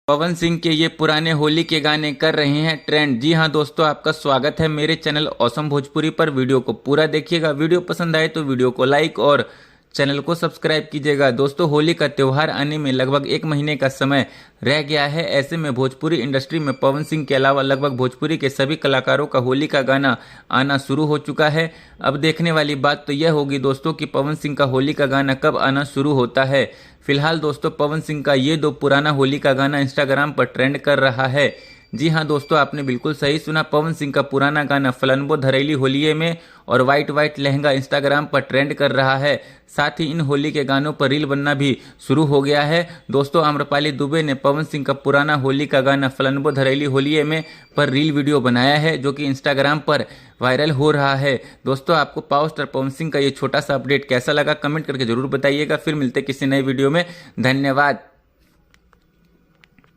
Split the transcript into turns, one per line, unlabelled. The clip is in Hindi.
पवन सिंह के ये पुराने होली के गाने कर रहे हैं ट्रेंड। जी हाँ दोस्तों, आपका स्वागत है मेरे चैनल ऑसम भोजपुरी पर। वीडियो को पूरा देखिएगा। वीडियो पसंद आए तो वीडियो को लाइक और चैनल को सब्सक्राइब कीजिएगा। दोस्तों, होली का त्यौहार आने में लगभग 1 महीने का समय रह गया है। ऐसे में भोजपुरी इंडस्ट्री में पवन सिंह के अलावा लगभग भोजपुरी के सभी कलाकारों का होली का गाना आना शुरू हो चुका है। अब देखने वाली बात तो यह होगी दोस्तों कि पवन सिंह का होली का गाना कब आना शुरू होता है। फिलहाल दोस्तों, पवन सिंह का ये 2 पुराना होली का गाना इंस्टाग्राम पर ट्रेंड कर रहा है। जी हाँ दोस्तों, आपने बिल्कुल सही सुना। पवन सिंह का पुराना गाना फलनबो धरैली होलिये में और वाइट वाइट लहंगा इंस्टाग्राम पर ट्रेंड कर रहा है। साथ ही इन होली के गानों पर रील बनना भी शुरू हो गया है। दोस्तों, आम्रपाली दुबे ने पवन सिंह का पुराना होली का गाना फलनबो धरैली होलिये में पर रील वीडियो बनाया है, जो कि इंस्टाग्राम पर वायरल हो रहा है। दोस्तों, आपको पावर स्टार पवन सिंह का ये छोटा सा अपडेट कैसा लगा, कमेंट करके जरूर बताइएगा। फिर मिलते किसी नए वीडियो में। धन्यवाद।